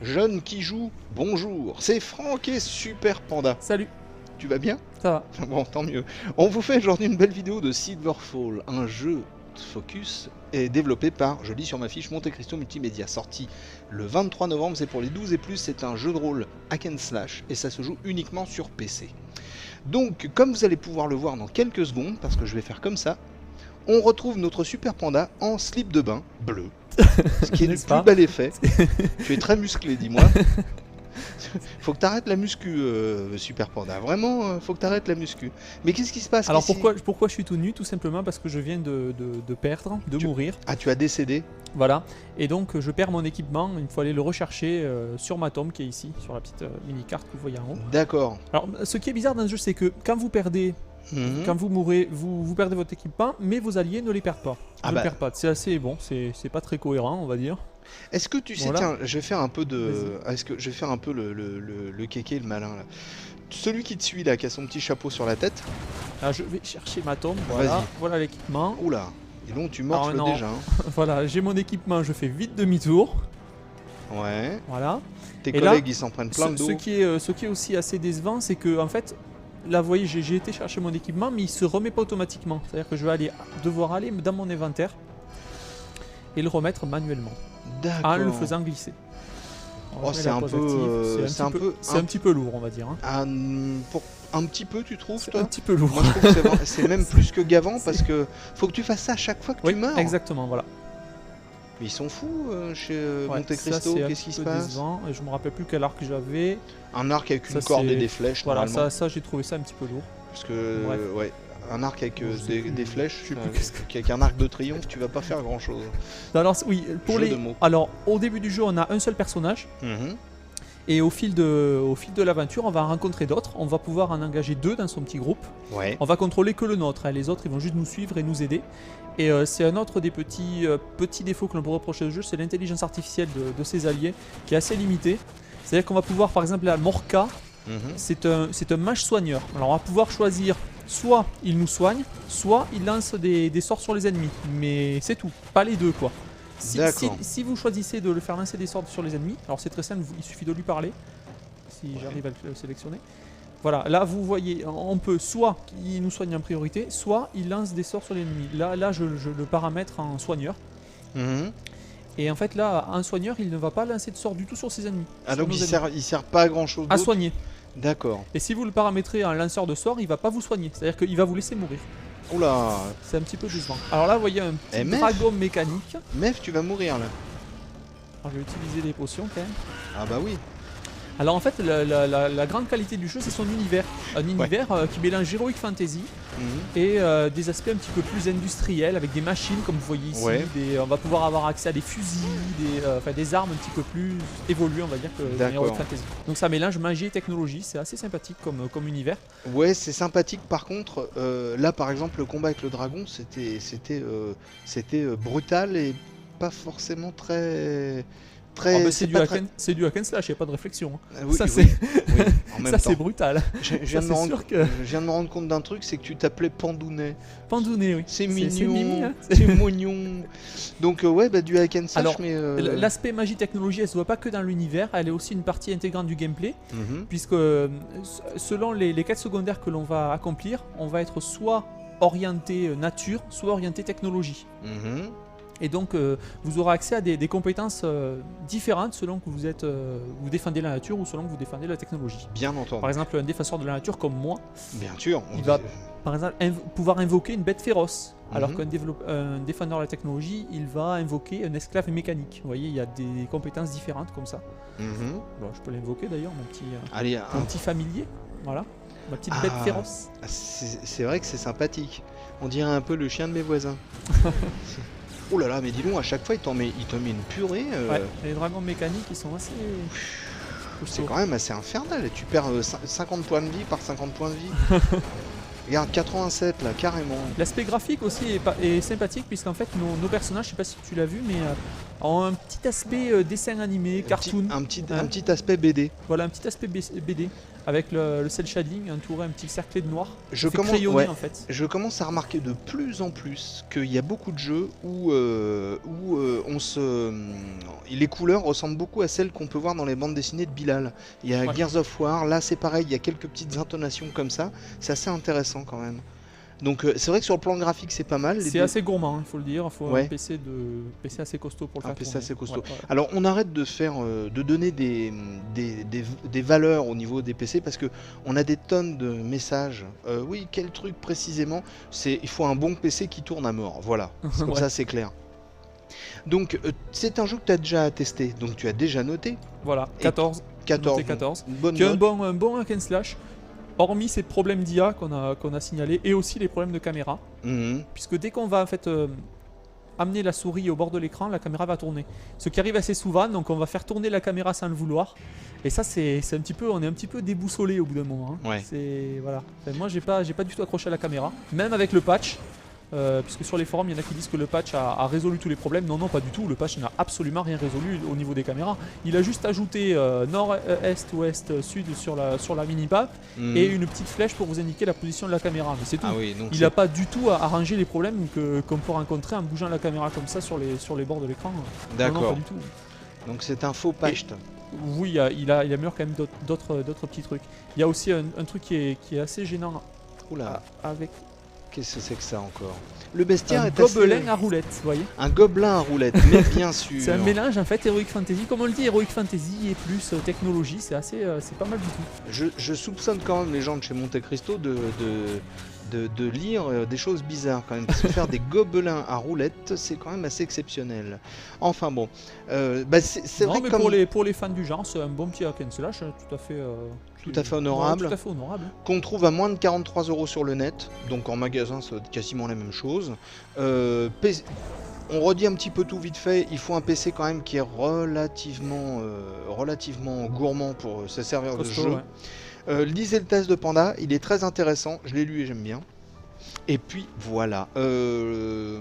Jeune qui joue, bonjour, c'est Franck et Super Panda. Salut, Tu vas bien? ça va. Bon, tant mieux. On vous fait aujourd'hui une belle vidéo de Silverfall, un jeu de focus et développé par, je lis sur ma fiche, Monte Cristo Multimédia, sorti le 23 novembre, c'est pour les 12 et plus, c'est un jeu de rôle hack and slash et ça se joue uniquement sur PC. Donc, comme vous allez pouvoir le voir dans quelques secondes, parce que je vais faire comme ça, on retrouve notre Super Panda en slip de bain bleu, ce qui est le plus bel effet. Tu es très musclé, dis-moi. Faut que t'arrêtes la muscu, Super Panda. Vraiment, faut que t'arrêtes la muscu. Mais qu'est-ce qui se passe? Alors ici? pourquoi je suis tout nu? Tout simplement parce que je viens de perdre, de mourir. Ah, tu as décédé? Voilà. Et donc je perds mon équipement, il faut aller le rechercher sur ma tombe qui est ici, sur la petite mini-carte que vous voyez en haut. D'accord. Alors ce qui est bizarre dans ce jeu, c'est que quand vous perdez, quand vous mourrez, vous perdez votre équipement, mais vos alliés ne les perdent pas. Ne perdent pas. C'est assez bon, c'est pas très cohérent, on va dire. Est-ce que tu sais, Voilà. tiens, je vais faire un peu de... Est-ce que je vais faire un peu le kéké, le malin, là. Celui qui te suit, là, qui a son petit chapeau sur la tête. Alors je vais chercher ma tombe, voilà, voilà l'équipement. Oula, et donc tu morfles déjà. Hein. Voilà, j'ai mon équipement, je fais vite demi-tour. Ouais. Voilà. Tes Et collègues, là, ils s'en prennent plein le dos. Ce qui est aussi assez décevant, c'est que en fait, là vous voyez, j'ai été chercher mon équipement, mais il se remet pas automatiquement. C'est-à-dire que je vais devoir aller dans mon inventaire et le remettre manuellement, en le faisant glisser. Oh, c'est un peu, c'est un petit peu lourd, on va dire. Hein. Un petit peu, tu trouves, C'est toi? un petit peu lourd. Moi, je trouve que c'est même plus que gavant parce que faut que tu fasses ça à chaque fois que tu meurs. Exactement, voilà. Mais ils sont fous chez Monte Ça, Cristo, c'est un qu'est-ce qui se peu passe? décevant, et je me rappelle plus quel arc j'avais. Un arc avec une Ça, corde et c'est- des flèches, Voilà, normalement. ça j'ai trouvé ça un petit peu lourd. Parce que, Bref. ouais, un arc avec Je sais plus. des flèches, Je sais plus qu'est-ce que- avec un arc de triomphe, tu vas pas faire grand chose. Alors oui, pour Jeu les. de mots. Alors au début du jeu, on a un seul personnage. Et au fil de l'aventure, on va en rencontrer d'autres. On va pouvoir en engager deux dans son petit groupe. Ouais. On va contrôler que le nôtre. Hein. Les autres, ils vont juste nous suivre et nous aider. Et c'est un autre des petits défauts que l'on peut reprocher au jeu, c'est l'intelligence artificielle de ses alliés, qui est assez limitée. C'est-à-dire qu'on va pouvoir, par exemple, la Morka, c'est un mage soigneur. Alors on va pouvoir choisir, soit il nous soigne, soit il lance des sorts sur les ennemis. Mais c'est tout, pas les deux quoi. Si vous choisissez de le faire lancer des sorts sur les ennemis, alors c'est très simple, il suffit de lui parler, si j'arrive à le sélectionner. Voilà, là vous voyez, on peut soit il nous soigne en priorité, soit il lance des sorts sur l'ennemi. Là je le paramètre en soigneur. Et en fait là, un soigneur, il ne va pas lancer de sorts du tout sur ses ennemis. Ah donc il sert pas à grand chose à soigner. D'accord. Et si vous le paramétrez en lanceur de sorts, il va pas vous soigner, c'est-à-dire qu'il va vous laisser mourir. Oula. C'est un petit peu décevant. Alors là vous voyez un petit Mef. dragon mécanique. Mef, tu vas mourir là. Alors je vais utiliser des potions quand même. Ah bah oui. Alors en fait la grande qualité du jeu c'est son univers. Un univers qui mélange Heroic Fantasy et des aspects un petit peu plus industriels avec des machines comme vous voyez ici. Ouais. On va pouvoir avoir accès à des fusils, des armes un petit peu plus évoluées on va dire que dans Heroic Fantasy. Donc ça mélange magie et technologie, c'est assez sympathique comme univers. Ouais, c'est sympathique. Par contre, là par exemple le combat avec le dragon c'était brutal et pas forcément très... c'est du hack and slash, il n'y a pas de réflexion. Oui, ça oui, en même ça temps. c'est brutal. Je viens de me rendre compte d'un truc, c'est que tu t'appelais Pandounet. Pandounet, oui. C'est mignon, mimi, hein. c'est mignon. Donc ouais, bah, du hack and slash. Alors, mais l'aspect magie-technologie, elle se voit pas que dans l'univers, elle est aussi une partie intégrante du gameplay, puisque selon les quêtes secondaires que l'on va accomplir, on va être soit orienté nature, soit orienté technologie. Et donc vous aurez accès à des compétences différentes selon que vous défendez la nature ou selon que vous défendez la technologie. Bien entendu. Par exemple, un défenseur de la nature comme moi, bien sûr, il va par exemple pouvoir invoquer une bête féroce, alors qu'un défendeur de la technologie, il va invoquer un esclave mécanique. Vous voyez, il y a des compétences différentes comme ça. Bon, je peux l'invoquer d'ailleurs, mon petit familier, voilà, ma petite bête féroce. C'est vrai que c'est sympathique. On dirait un peu le chien de mes voisins. Oh là là, mais dis donc, à chaque fois il te met une purée. Ouais, les dragons mécaniques ils sont assez... C'est quand même assez infernal, tu perds 50 points de vie par 50 points de vie. Regarde, 87 là, carrément. L'aspect graphique aussi est sympathique puisqu'en fait nos personnages, je sais pas si tu l'as vu, mais ont un petit aspect dessin animé, cartoon. Un petit aspect BD. Voilà, un petit aspect BD. avec le cel shading, entouré un petit cerclé de noir. Je C'est commence, crayonné ouais, en fait. je commence à remarquer de plus en plus qu'il y a beaucoup de jeux où, les couleurs ressemblent beaucoup à celles qu'on peut voir dans les bandes dessinées de Bilal. Il y a Ouais. Gears of War, là c'est pareil, il y a quelques petites intonations comme ça, c'est assez intéressant quand même. Donc c'est vrai que sur le plan graphique c'est pas mal. C'est assez gourmand, il faut le dire. Il faut Ouais. un PC assez costaud pour le Un faire PC tourner. assez costaud. Ouais, ouais. Alors on arrête de faire, de donner des valeurs au niveau des PC parce que on a des tonnes de messages. Oui, quel truc précisément? Il faut un bon PC qui tourne à mort. Voilà, comme Ouais. ça c'est clair. Donc c'est un jeu que tu as déjà testé, donc tu as déjà noté Voilà, Et 14. 14. Noté 14. Une bonne Qui est un note. bon hack and slash, hormis ces problèmes d'IA qu'on a signalés et aussi les problèmes de caméra. Mhm. Puisque dès qu'on va en fait amener la souris au bord de l'écran, la caméra va tourner. Ce qui arrive assez souvent, donc on va faire tourner la caméra sans le vouloir. Et ça, c'est un petit peu, on est un petit peu déboussolé au bout d'un moment. Hein. Ouais. C'est voilà. Enfin, moi, j'ai pas du tout accroché à la caméra, même avec le patch. Puisque sur les forums, il y en a qui disent que le patch a résolu tous les problèmes. Non, non, pas du tout. Le patch n'a absolument rien résolu au niveau des caméras. Il a juste ajouté nord, est, ouest, sud sur la mini-map Mhm. et une petite flèche pour vous indiquer la position de la caméra. Mais c'est tout. Ah oui, donc Il n'a pas du tout arrangé les problèmes qu'on peut rencontrer en bougeant la caméra comme ça sur les bords de l'écran. Non, non, d'accord. pas du tout. Donc c'est un faux patch. Oui, il améliore quand même d'autres petits trucs. Il y a aussi un truc qui est assez gênant Oula, avec qu'est-ce que c'est que ça encore? Le bestiaire un est assez... gobelin à roulette, vous voyez. Un gobelin à roulette, mais bien sûr. C'est un mélange en fait Heroic Fantasy, comme on le dit, Heroic Fantasy et plus technologie, c'est pas mal du tout. Je soupçonne quand même les gens de chez Monte Cristo de lire des choses bizarres quand même. Parce que faire des gobelins à roulettes, c'est quand même assez exceptionnel. Enfin bon, c'est Non, vrai mais que comme pour les fans du genre, c'est un bon petit hack and slash, tout à fait honorable, tout à fait honorable. qu'on trouve à moins de 43 € sur le net, donc en magasin c'est quasiment la même chose. On redit un petit peu tout vite fait, il faut un PC quand même qui est relativement gourmand pour se servir de Costaud, jeu. ouais. Lisez le test de Panda, il est très intéressant, je l'ai lu et j'aime bien. Et puis voilà, je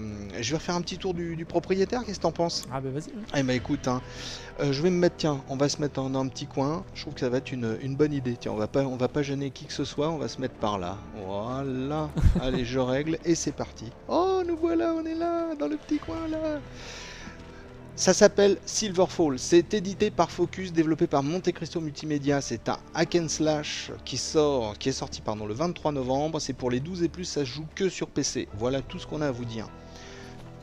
vais refaire un petit tour du propriétaire, qu'est-ce que t'en penses? Ah bah vas-y. Ouais. Eh bah écoute, hein, je vais me mettre, tiens, on va se mettre dans un petit coin, je trouve que ça va être une bonne idée. Tiens, on va pas gêner qui que ce soit, on va se mettre par là. Voilà, allez, je règle et c'est parti. Oh, nous voilà, on est là, dans le petit coin là. Ça s'appelle Silverfall, c'est édité par Focus, développé par Monte Cristo Multimédia, c'est un hack and slash qui est sorti le 23 novembre, c'est pour les 12 et plus, ça se joue que sur PC, voilà tout ce qu'on a à vous dire.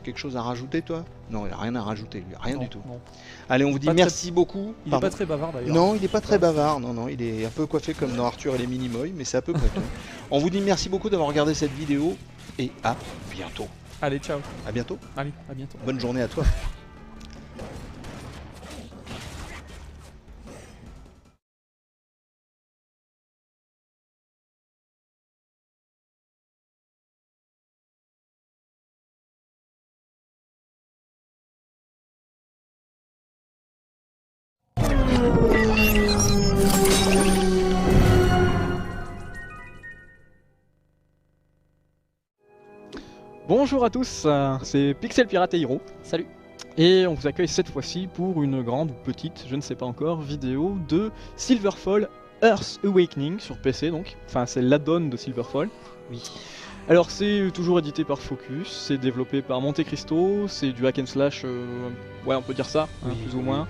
Quelque chose à rajouter toi? Non, il n'y a rien à rajouter, lui, rien Non, du tout. non. Allez, on vous dit Pas merci beaucoup. Il est Pardon. pas très bavard d'ailleurs. Non, il n'est pas très bavard, non, il est un peu coiffé comme dans Arthur et les Minimoys, mais c'est à peu près tout. On vous dit merci beaucoup d'avoir regardé cette vidéo, et à bientôt. Allez, ciao. À bientôt, Allez, à bientôt. bonne journée à toi. Bonjour à tous, c'est Pixel Pirate et Hiro. Salut. Et on vous accueille cette fois-ci pour une grande ou petite, je ne sais pas encore, vidéo de Silverfall Earth Awakening sur PC donc. Enfin c'est l'add-on de Silverfall. Oui. Alors c'est toujours édité par Focus, c'est développé par Monte Cristo, c'est du hack and slash, ouais on peut dire ça, hein, Oui, plus ou oui. moins.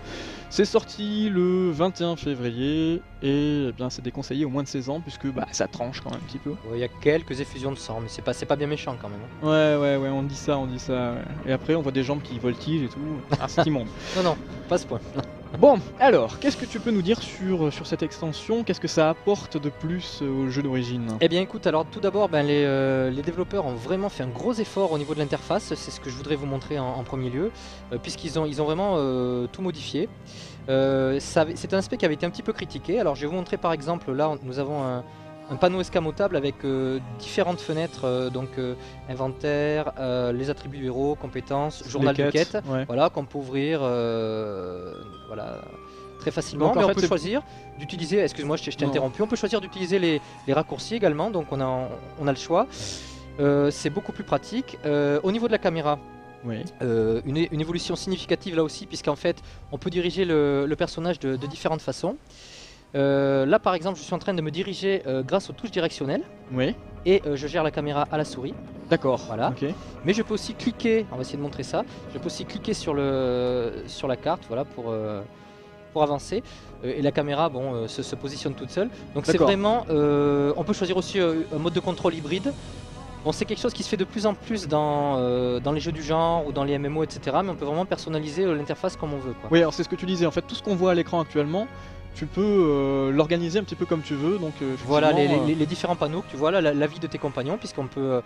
C'est sorti le 21 février et eh bien c'est déconseillé au moins de 16 ans puisque bah, ça tranche quand même un petit peu. Il y a quelques effusions de sang, mais c'est pas bien méchant quand même. Hein. Ouais, on dit ça, ouais. Et après on voit des jambes qui voltigent et tout, ah c'est immonde. Non, pas ce point. Bon, alors, qu'est-ce que tu peux nous dire sur cette extension? Qu'est-ce que ça apporte de plus au jeu d'origine? Eh bien écoute, alors tout d'abord, les développeurs ont vraiment fait un gros effort au niveau de l'interface, c'est ce que je voudrais vous montrer en premier lieu, puisqu'ils ont vraiment tout modifié. C'est un aspect qui avait été un petit peu critiqué, alors je vais vous montrer par exemple, là nous avons un panneau escamotable avec différentes fenêtres, donc inventaire, les attributs du héros, compétences, journal de quête, ouais. voilà, qu'on peut ouvrir voilà, très facilement. Donc, en mais fait, on peut choisir d'utiliser, excuse-moi je t'ai Non. interrompu, on peut choisir d'utiliser les raccourcis également, donc on a le choix. C'est beaucoup plus pratique. Au niveau de la caméra, Oui. une évolution significative là aussi, puisqu'en fait on peut diriger le personnage de différentes façons. Là par exemple je suis en train de me diriger grâce aux touches directionnelles Oui, et je gère la caméra à la souris. d'accord. Voilà. Ok. Mais je peux aussi cliquer, on va essayer de montrer ça, je peux aussi cliquer sur la carte voilà, pour avancer. Et la caméra bon, se positionne toute seule. Donc c'est D'accord. vraiment, on peut choisir aussi un mode de contrôle hybride. Bon, c'est quelque chose qui se fait de plus en plus dans les jeux du genre ou dans les MMO, etc. Mais on peut vraiment personnaliser l'interface comme on veut, quoi. Oui, alors c'est ce que tu disais. En fait, tout ce qu'on voit à l'écran actuellement, tu peux l'organiser un petit peu comme tu veux. Donc, Voilà effectivement, les différents panneaux que tu vois là, la vie de tes compagnons, puisqu'on peut,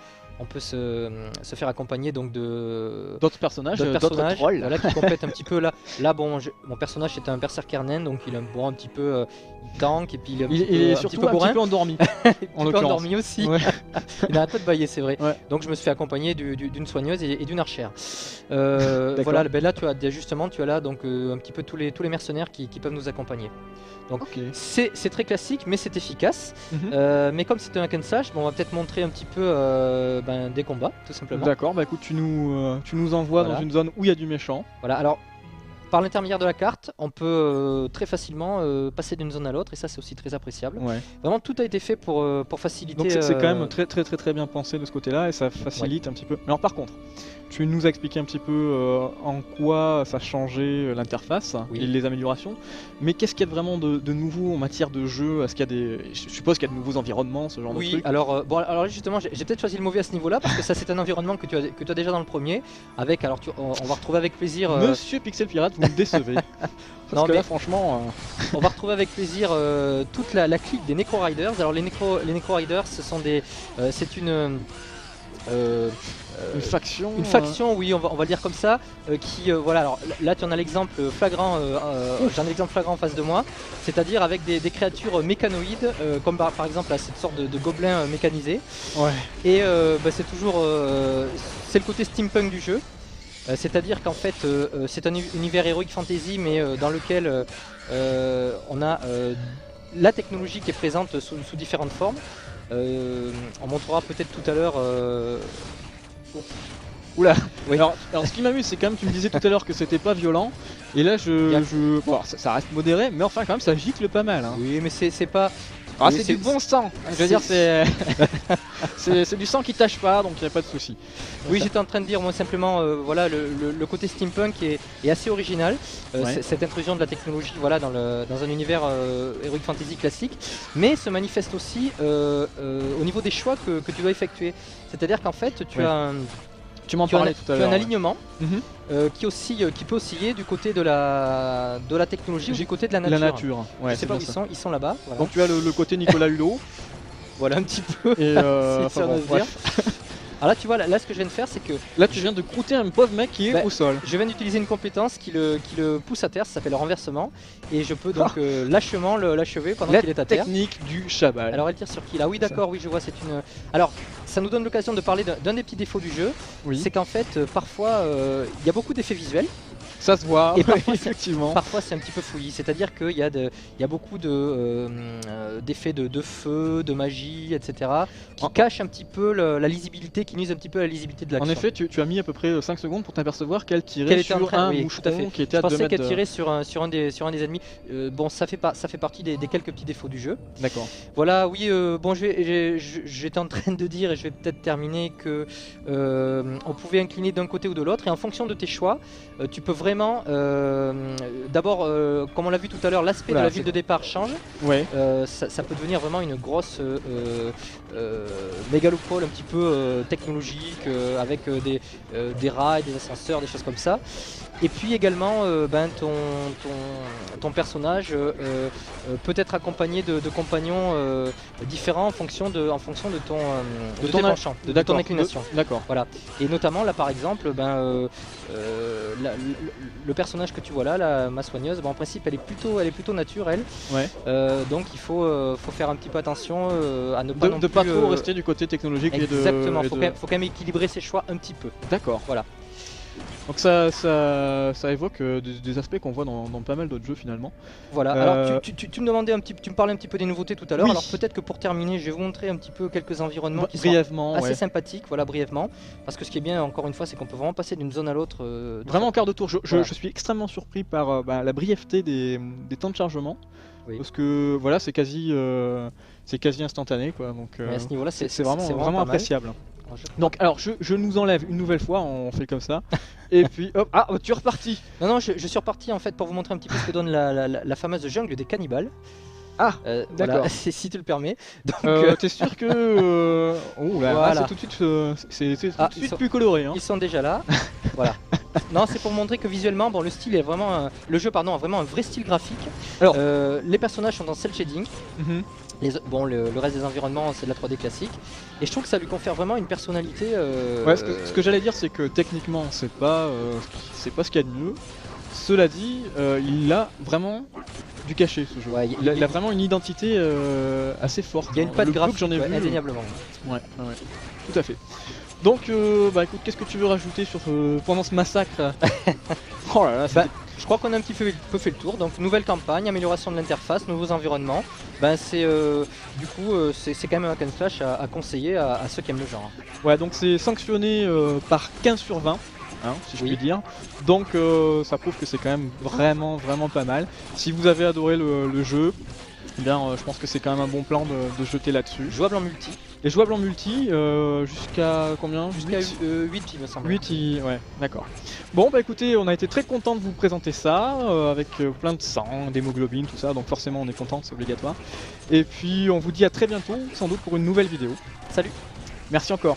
se faire accompagner donc de d'autres personnages, d'autres d'autres personnages trolls. voilà, qui complètent un petit peu là. Là bon, mon personnage c'était un berserker nain, donc il est un petit peu il tank et puis il est un Il, petit il peu, est un surtout petit peu un petit bourrin, peu endormi. un en petit peu l'occurrence. endormi aussi. Ouais. Il a un peu de baillé, c'est vrai. Ouais. Donc je me suis fait accompagner d'une soigneuse et d'une archère. D'accord. Voilà, ben là tu as justement tu as là donc un petit peu tous les mercenaires qui peuvent nous accompagner. Ok. C'est très classique, mais c'est efficace. Mhm. Mais comme c'est un hack and slash, bon, on va peut-être montrer un petit peu des combats, tout simplement. D'accord, bah écoute, tu nous envoies Voilà. dans une zone où il y a du méchant. Voilà, alors par l'intermédiaire de la carte, on peut très facilement passer d'une zone à l'autre, et ça c'est aussi très appréciable. Ouais. Vraiment tout a été fait pour faciliter. Donc c'est quand même très bien pensé de ce côté-là et ça facilite un petit peu. Mais alors par contre, tu nous as expliqué un petit peu en quoi ça changeait l'interface Oui. et les améliorations. Mais qu'est-ce qu'il y a vraiment de nouveau en matière de jeu? Est-ce qu'il y a des, je suppose qu'il y a de nouveaux environnements, ce genre de Oui, trucs. alors, alors justement, j'ai peut-être choisi le mauvais à ce niveau-là parce que ça c'est un environnement que tu as déjà dans le premier. Avec, alors on va retrouver avec plaisir. Monsieur Pixel Pirate, vous me décevez. Parce Non, que mais- là, franchement, On va retrouver avec plaisir toute la clique des Necro Riders. Alors les Necro Riders, ce sont c'est une une faction. faction, oui, on va le dire comme ça, qui, voilà, alors là tu en as l'exemple flagrant, j'en ai l'exemple flagrant en face de moi, c'est-à-dire avec des créatures mécanoïdes, comme par exemple là, cette sorte de gobelin mécanisé, Ouais. et c'est toujours, c'est le côté steampunk du jeu. C'est-à-dire qu'en fait c'est un univers heroic fantasy mais dans lequel on a la technologie qui est présente sous différentes formes. On montrera peut-être tout à l'heure. Oula. Oui. Alors ce qui m'amuse, c'est quand même, tu me disais tout à l'heure que c'était pas violent. Et là, bon, ça reste modéré, mais enfin, quand même, ça gicle pas mal. Hein. Oui, mais c'est pas. Ah, oui, c'est du bon sang. Je veux dire, c'est c'est du sang qui tâche pas, donc il n'y a pas de souci. Oui, j'étais en train de dire moi simplement, voilà, le côté steampunk est assez original. Ouais. Cette intrusion de la technologie, voilà, dans un univers heroic fantasy classique, mais se manifeste aussi au niveau des choix que tu dois effectuer. C'est-à-dire qu'en fait, tu Ouais. as Tu m'en tu as parlais tout à un l'heure. ouais. alignement Mhm. qui peut osciller du côté de la technologie ou du côté de la nature. La nature. Ouais, Je sais c'est pas où bien ils ça. sont, ils sont là-bas. Voilà. Donc tu as le côté Nicolas Hulot. Voilà un petit peu. Et si on ose dire. Alors là, tu vois, là, ce que je viens de faire, c'est que là, tu viens de croûter un pauvre mec qui est Bah, au sol. je viens d'utiliser une compétence qui le pousse à terre, ça s'appelle le renversement, et je peux donc lâchement l'achever pendant La qu'il est à terre. technique du Chabal. Alors elle tire sur qui là? Oui, d'accord, oui, je vois, c'est une. Alors, ça nous donne l'occasion de parler d'un des petits défauts du jeu, oui, c'est qu'en fait, parfois, il y a beaucoup d'effets visuels. ça se voit. Et parfois, effectivement. Parfois c'est un petit peu fouillis, c'est-à-dire qu'il y a beaucoup d'effets de feu, de magie, etc. qui En- cachent un petit peu la lisibilité, qui nuisent un petit peu à la lisibilité de l'action. En effet, tu as mis à peu près 5 secondes pour t'apercevoir qu'elle tirait Qu'elle était en sur train- un oui, moucheron tout à fait. qui était Je à 2 pensais mètres qu'elle de... tirait sur un des ennemis. Bon, ça fait partie des quelques petits défauts du jeu. D'accord. Voilà, oui, bon, j'étais en train de dire, et je vais peut-être terminer, que on pouvait incliner d'un côté ou de l'autre, et en fonction de tes choix, tu peux vraiment, d'abord, comme on l'a vu tout à l'heure, l'aspect de Oula, la ville de départ change. Ouais. Ça peut devenir vraiment une grosse mégalopole un petit peu technologique, avec des rails, des ascenseurs, des choses comme ça. Et puis également, ton personnage peut être accompagné de compagnons différents en fonction de ton ton penchant, de ton D'accord. inclination. D'accord. Et notamment là par exemple, le personnage que tu vois là, ma soigneuse, en principe elle est plutôt naturelle. Ouais. Donc il faut faire un petit peu attention à ne pas non De plus, pas trop rester du côté technologique exactement, et faut de... quand même équilibrer ses choix un petit peu. D'accord. Voilà. Donc ça évoque des aspects qu'on voit dans pas mal d'autres jeux finalement. Voilà, alors tu me demandais tu me parlais un petit peu des nouveautés tout à l'heure, Oui. alors peut-être que pour terminer je vais vous montrer un petit peu quelques environnements qui sont Brièvement, assez ouais. sympathiques, voilà, brièvement, parce que ce qui est bien encore une fois c'est qu'on peut vraiment passer d'une zone à l'autre. Vraiment en quart de tour. Voilà. Je suis extrêmement surpris par la brièveté des temps de chargement. Oui. parce que voilà, c'est quasi instantané quoi. Donc Mais à ce niveau-là, c'est vraiment pas mal. appréciable. Alors, je- Donc alors je nous enlève une nouvelle fois, on fait comme ça. Et puis hop, ah tu es reparti. Non, je suis reparti en fait pour vous montrer un petit peu ce que donne la fameuse jungle des cannibales. Ah, voilà, d'accord. si tu le permets. Donc, T'es sûr que oh là, Voilà. c'est tout de suite, c'est tout Ah, de ils suite sont- plus coloré. Hein. ils sont déjà là. Voilà. Non, c'est pour montrer que visuellement, bon, le style est vraiment, le jeu pardon a vraiment un vrai style graphique. Alors. Les personnages sont en cel shading. Mhm. Bon, le reste des environnements, c'est de la 3D classique. Et je trouve que ça lui confère vraiment une personnalité. Ouais, ce que j'allais dire, c'est que techniquement, c'est pas ce qu'il y a de mieux. Cela dit, il a vraiment du cachet ce jeu. Ouais, Il a vraiment une identité assez forte. Il y a une hein. patte Le peu graphique, que j'en ai ouais, vu. indéniablement. Ouais, tout à fait. Donc, bah écoute, qu'est-ce que tu veux rajouter sur pendant ce massacre? Oh là là, Bah, je crois qu'on a un petit peu fait le tour. Donc nouvelle campagne, amélioration de l'interface, nouveaux environnements. Ben c'est du coup c'est quand même un hack and slash à conseiller à ceux qui aiment le genre. ouais, donc c'est sanctionné par 15 sur 20. Hein, si je Oui. puis dire. Donc ça prouve que c'est quand même vraiment pas mal. Si vous avez adoré le jeu, eh bien je pense que c'est quand même un bon plan de jeter là-dessus. Jouable en multi, Et jouable en multi jusqu'à combien? jusqu'à 8 il me semble. 8, ouais, d'accord. Bon bah écoutez, on a été très content de vous présenter ça, avec plein de sang, d'hémoglobine, tout ça, donc forcément on est content, c'est obligatoire. Et puis on vous dit à très bientôt, sans doute pour une nouvelle vidéo. Salut. Merci encore.